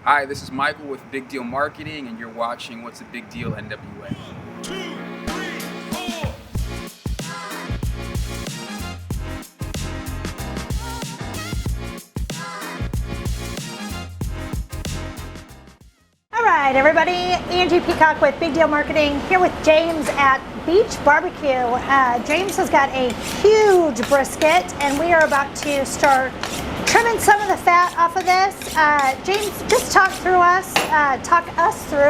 Hi, this is Michael with Big Deal Marketing, and you're watching What's a Big Deal NWA. 2, 3, 4. All right, everybody. Angie Peacock with Big Deal Marketing here with James at Beach BBQ. James has got a huge brisket, and we are about to start trimming some of the fat off of this. James, just talk us through,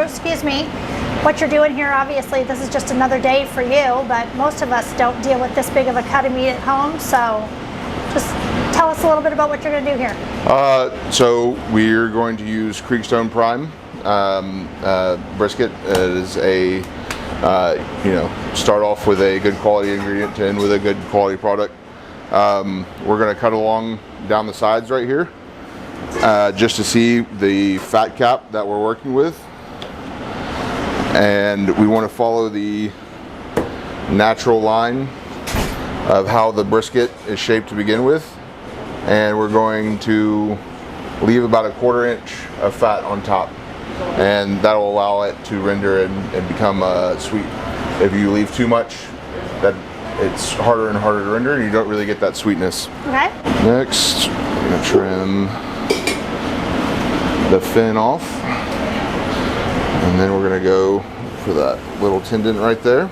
what you're doing here. Obviously, this is just another day for you, but most of us don't deal with this big of a cut of meat at home. So just tell us a little bit about what you're going to do here. So we're going to use Creekstone Prime brisket as a, start off with a good quality ingredient to end with a good quality product. We're going to cut along down the sides right here just to see the fat cap that we're working with, and we want to follow the natural line of how the brisket is shaped to begin with, and we're going to leave about a 1/4 inch of fat on top, and that'll allow it to render and become sweet. If you leave too much, that it's harder and harder to render, and you don't really get that sweetness. Okay. Next, I'm going to trim the fin off, and then we're going to go for that little tendon right there.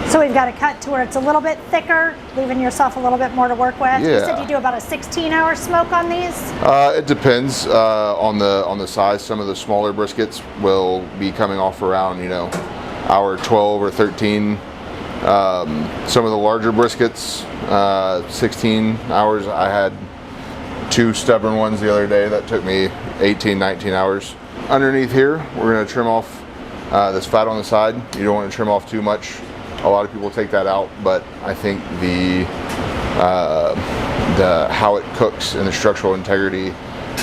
So we've got to cut to where it's a little bit thicker, leaving yourself a little bit more to work with. Yeah. You said you do about a 16-hour smoke on these? It depends on the size. Some of the smaller briskets will be coming off around, hour 12 or 13. Some of the larger briskets, 16 hours. I had 2 stubborn ones the other day that took me 18, 19 hours. Underneath here, we're going to trim off this fat on the side. You don't want to trim off too much. A lot of people take that out, but I think the how it cooks and the structural integrity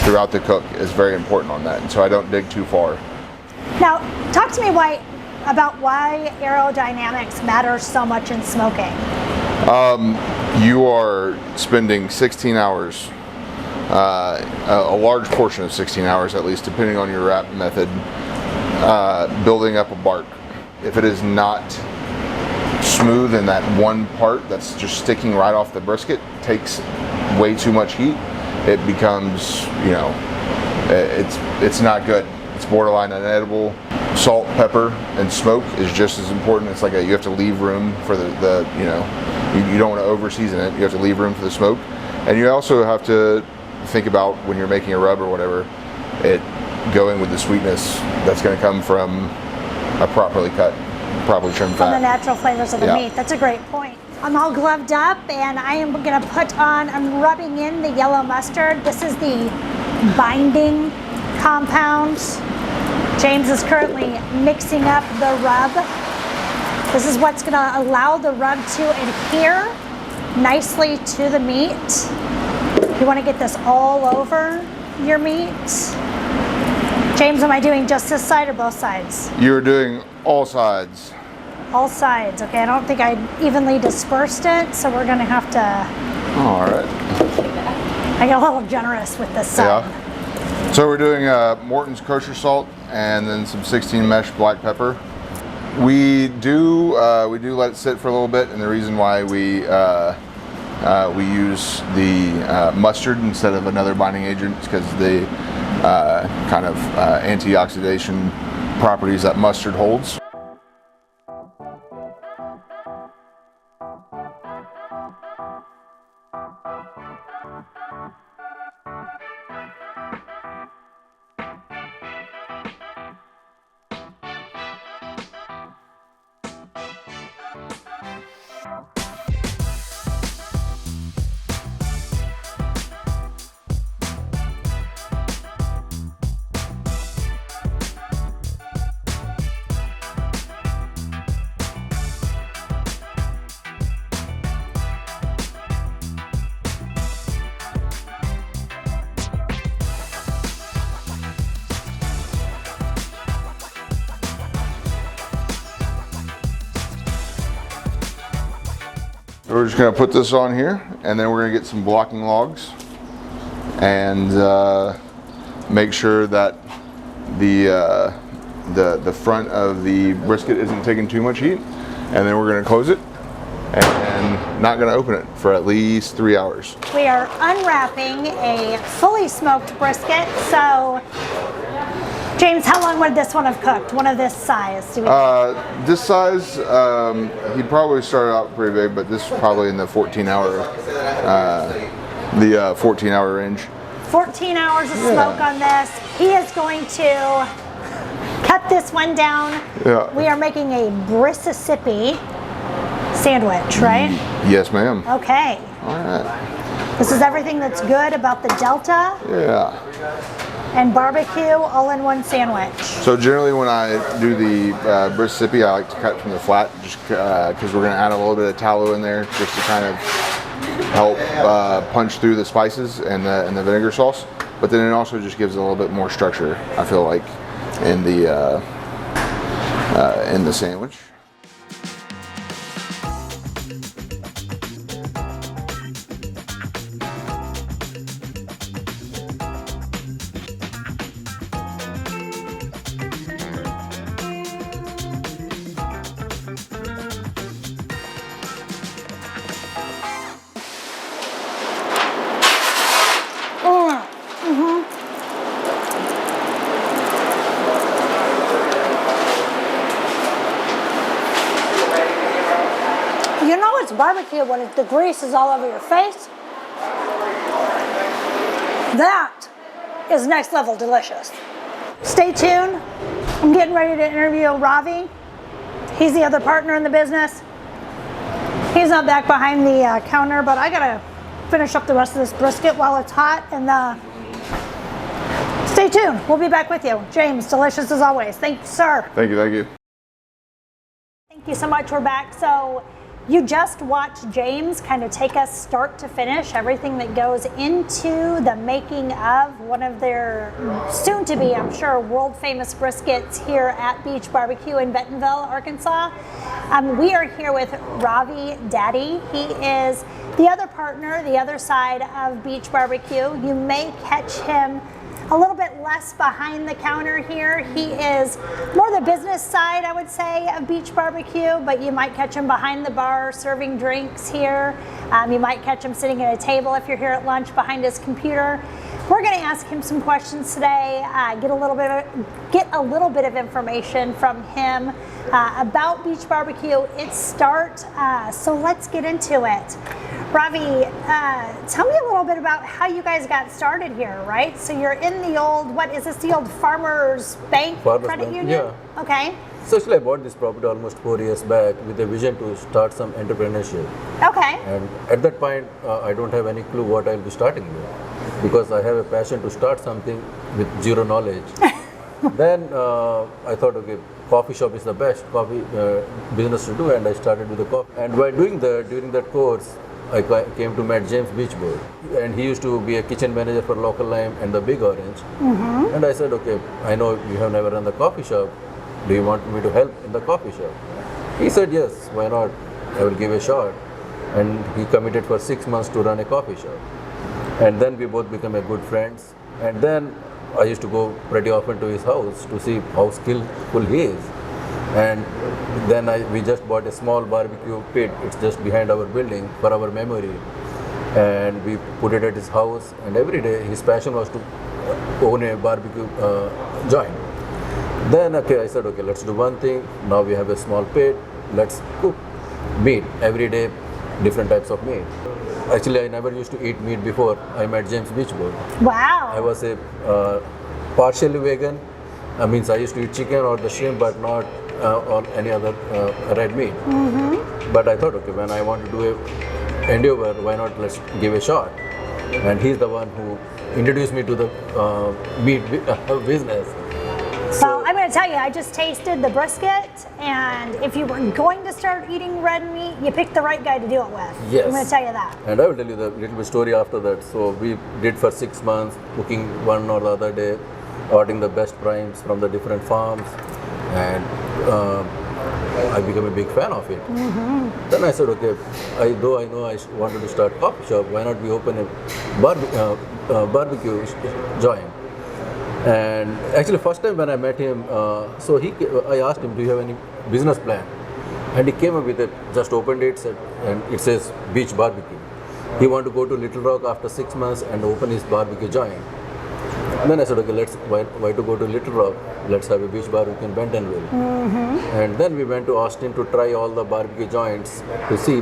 throughout the cook is very important on that, and so I don't dig too far. Now, talk to me about why aerodynamics matters so much in smoking. You are spending 16 hours, a large portion of 16 hours at least, depending on your wrap method, building up a bark. If it is not smooth in that one part that's just sticking right off the brisket, takes way too much heat, it becomes, it's not good. It's borderline unedible. Salt, pepper, and smoke is just as important. It's like you have to leave room for you don't want to over season it. You have to leave room for the smoke, and you also have to think about when you're making a rub or whatever, it going with the sweetness that's going to come from a properly cut, properly trimmed fat. From the natural flavors of the meat. That's a great point. I'm all gloved up, and I'm rubbing in the yellow mustard. This is the binding compound. James is currently mixing up the rub. This is what's going to allow the rub to adhere nicely to the meat. You want to get this all over your meat. James, am I doing just this side or both sides? You're doing all sides. All sides. Okay, I don't think I evenly dispersed it, so we're going to have to... All right. I got a little generous with this side. Yeah. So we're doing Morton's kosher salt and then some 16 mesh black pepper. We do let it sit for a little bit, and the reason why we use the mustard instead of another binding agent is because the kind of antioxidation properties that mustard holds. We're just going to put this on here, and then we're going to get some blocking logs and make sure that the front of the brisket isn't taking too much heat, and then we're going to close it and not going to open it for at least 3 hours. We are unwrapping a fully smoked brisket. So, James, how long would this one have cooked? One of this size? This size, he'd probably start out pretty big, but this is probably in the 14-hour, 14-hour range. 14 hours of smoke on this. He is going to cut this one down. Yeah. We are making a Mississippi sandwich, right? Yes, ma'am. Okay. All right. This is everything that's good about the Delta Yeah. and barbecue all in one sandwich. So generally when I do the Mississippi, I like to cut from the flat just because we're going to add a little bit of tallow in there just to kind of help punch through the spices and the vinegar sauce. But then it also just gives it a little bit more structure, I feel like, in the sandwich. You know it's barbecue when the grease is all over your face. That is next level delicious. Stay tuned. I'm getting ready to interview Ravi. He's the other partner in the business. He's not back behind the counter, but I gotta finish up the rest of this brisket while it's hot. And stay tuned. We'll be back with you. James, delicious as always. Thank you, sir. Thank you, thank you. Thank you so much. We're back. So you just watched James kind of take us start to finish, everything that goes into the making of one of their soon to be, I'm sure, world famous briskets here at Beach BBQ in Bentonville, Arkansas. We are here with Ravi Daddy. He is the other partner, the other side of Beach BBQ. You may catch him a little bit less behind the counter here. He is more the business side, I would say, of Beach BBQ, but you might catch him behind the bar serving drinks here. You might catch him sitting at a table if you're here at lunch behind his computer. We're going to ask him some questions today, get a little bit of information from him about Beach BBQ, its start. So let's get into it. Ravi, tell me a little bit about how you guys got started here, right? So you're in the old, what is this, the old Farmers Bank Credit Union? Yeah. Okay. So actually I bought this property almost 4 years back with a vision to start some entrepreneurship. Okay. And at that point, I don't have any clue what I'll be starting with, because I have a passion to start something with zero knowledge. Then I thought, okay, coffee shop is the best coffee business to do, and I started with the coffee. And by doing that, during that course, I came to meet James Beachboard, and he used to be a kitchen manager for Local Lime and the Big Orange. Mm-hmm. And I said, okay, I know you have never run the coffee shop. Do you want me to help in the coffee shop? He said, yes, why not? I will give a shot. And he committed for 6 months to run a coffee shop. And then we both became a good friends. And then I used to go pretty often to his house to see how skillful he is. And then we just bought a small barbecue pit. It's just behind our building for our memory. And we put it at his house. And every day his passion was to own a barbecue joint. Then I said, okay, let's do one thing. Now we have a small pit. Let's cook meat every day, different types of meat. Actually, I never used to eat meat before I met James Beachboard. Wow. I was a partially vegan. I mean, I used to eat chicken or the shrimp, but not on any other red meat. Mm-hmm. But I thought, okay, when I want to do a endeavor, why not let's give a shot? And he's the one who introduced me to the meat business. Well, I'm going to tell you, I just tasted the brisket, and if you were going to start eating red meat, you picked the right guy to do it with. Yes. I'm going to tell you that. And I will tell you the little bit story after that. So we did for 6 months, cooking one or the other day, ordering the best primes from the different farms, and I became a big fan of it. Mm-hmm. Then I said, okay, though I know I wanted to start coffee shop, why not we open a barbecue joint? And actually, first time when I met him, I asked him, "Do you have any business plan?" And he came up with it. Just opened it, and it says Beach BBQ. He wanted to go to Little Rock after 6 months and open his barbecue joint. Then I said, okay, why to go to Little Rock? Let's have a beach barbecue in Bentonville. And then we went to Austin to try all the barbecue joints to see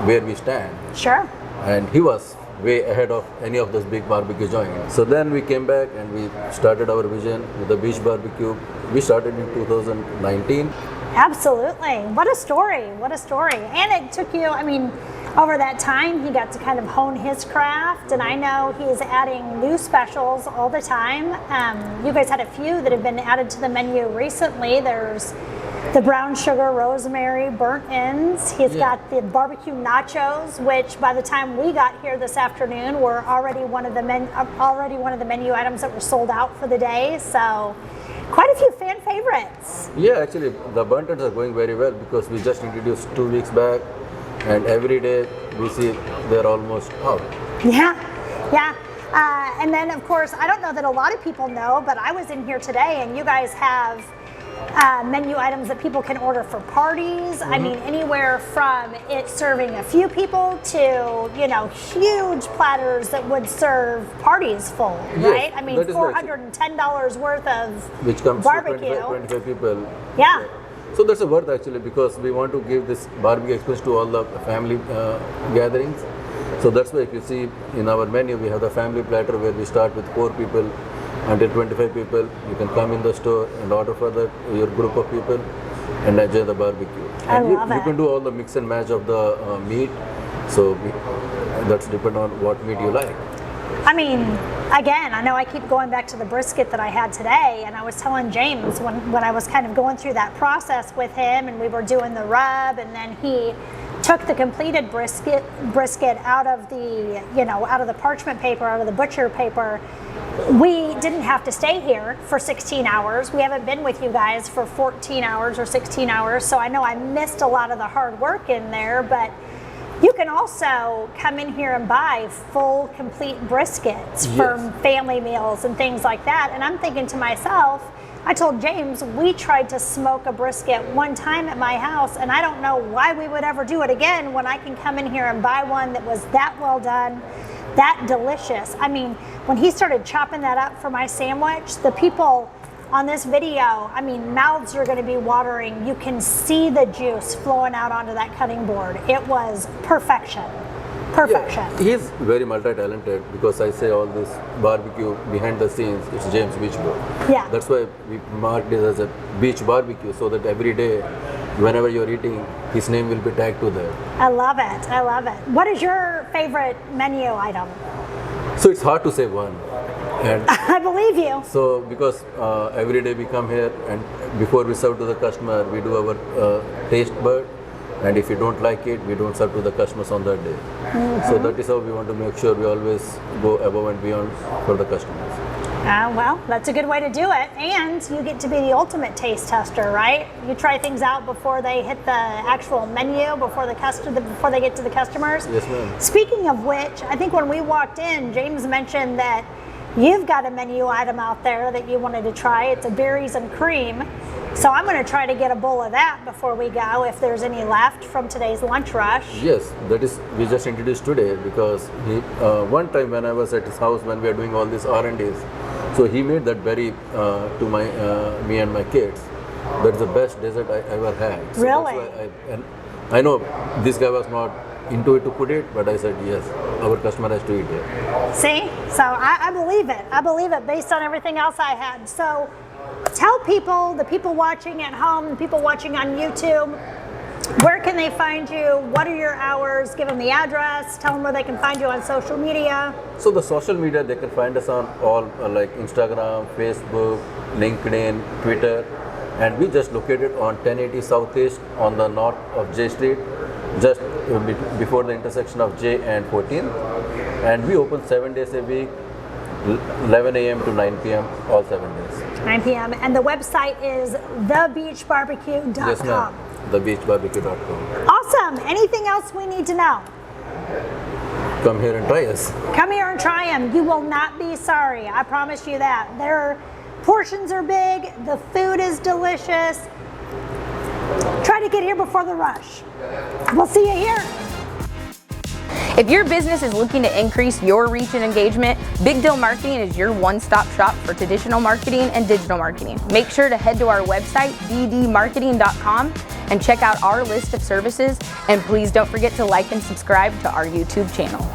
where we stand. Sure. And he was way ahead of any of those big barbecue joints. So then we came back and we started our vision with the Beach BBQ. We started in 2019. Absolutely. What a story. What a story. And it took you, I mean, over that time, he got to kind of hone his craft, and I know he's adding new specials all the time. You guys had a few that have been added to the menu recently. There's the brown sugar rosemary burnt ends. He's got the barbecue nachos, which by the time we got here this afternoon were already one of the menu items that were sold out for the day. So quite a few fan favorites. Yeah, actually the burnt ends are going very well because we just introduced 2 weeks back, and every day we see they're almost out. Yeah. And then of course, I don't know that a lot of people know, but I was in here today and you guys have menu items that people can order for parties. I mean, anywhere from it serving a few people to, huge platters that would serve parties full, right? I mean, $410 worth of which comes barbecue. To 25 people. Yeah. So that's a worth actually, because we want to give this barbecue experience to all the family gatherings. So that's why if you see in our menu, we have the family platter where we start with 4 people until 25 people. You can come in the store and order for your group of people and enjoy the barbecue. And you can do all the mix and match of the meat. So that's depend on what meat you like. I mean, again, I know I keep going back to the brisket that I had today, and I was telling James when I was kind of going through that process with him, and we were doing the rub, and then he took the completed brisket out of the, out of the parchment paper, out of the butcher paper. We didn't have to stay here for 16 hours. We haven't been with you guys for 14 hours or 16 hours, so I know I missed a lot of the hard work in there, but you can also come in here and buy full, complete briskets for family meals and things like that. And I'm thinking to myself, I told James, we tried to smoke a brisket one time at my house, and I don't know why we would ever do it again when I can come in here and buy one that was that well done, that delicious. I mean, when he started chopping that up for my sandwich, the people on this video, I mean, mouths are going to be watering. You can see the juice flowing out onto that cutting board. It was perfection. Perfection. Yeah, he's very multi-talented, because I say all this barbecue behind the scenes, it's James Beach Boy. Yeah. That's why we marked it as a beach barbecue, so that every day, whenever you're eating, his name will be tagged to there. I love it. I love it. What is your favorite menu item? So it's hard to say one. And I believe you. so because every day we come here, and before we serve to the customer, we do our taste bud, and if you don't like it, we don't serve to the customers on that day. So that is how we want to make sure we always go above and beyond for the customers. Well, that's a good way to do it, and you get to be the ultimate taste tester, right? You try things out before they hit the actual menu, before they get to the customers. Yes, ma'am. Speaking of which, I think when we walked in, James mentioned that you've got a menu item out there that you wanted to try. It's a berries and cream. So I'm going to try to get a bowl of that before we go, if there's any left from today's lunch rush. Yes, that is, we just introduced today, because he, one time when I was at his house when we were doing all these R&Ds, so he made that berry to me and my kids. That's the best dessert I ever had. So really? That's why I know this guy was not into it to put it, but I said yes, our customer has to eat it. See? So I believe it. I believe it based on everything else I had. So tell people, the people watching at home, the people watching on YouTube, where can they find you? What are your hours? Give them the address. Tell them where they can find you on social media. So the social media, they can find us on all like Instagram, Facebook, LinkedIn, Twitter, and we just located on 1080 Southeast on the north of J Street, just before the intersection of J and 14th. And we open 7 days a week, 11 a.m. to 9 p.m. all 7 days. 9 p.m. And the website is thebeachbarbecue.com. Yes, ma'am. Thebeachbarbecue.com. Awesome. Anything else we need to know? Come here and try us. Come here and try them. You will not be sorry. I promise you that. portions are big, the food is delicious. Try to get here before the rush. We'll see you here. If your business is looking to increase your reach and engagement, Big Deal Marketing is your one-stop shop for traditional marketing and digital marketing. Make sure to head to our website, bdmarketing.com, and check out our list of services. And please don't forget to like and subscribe to our YouTube channel.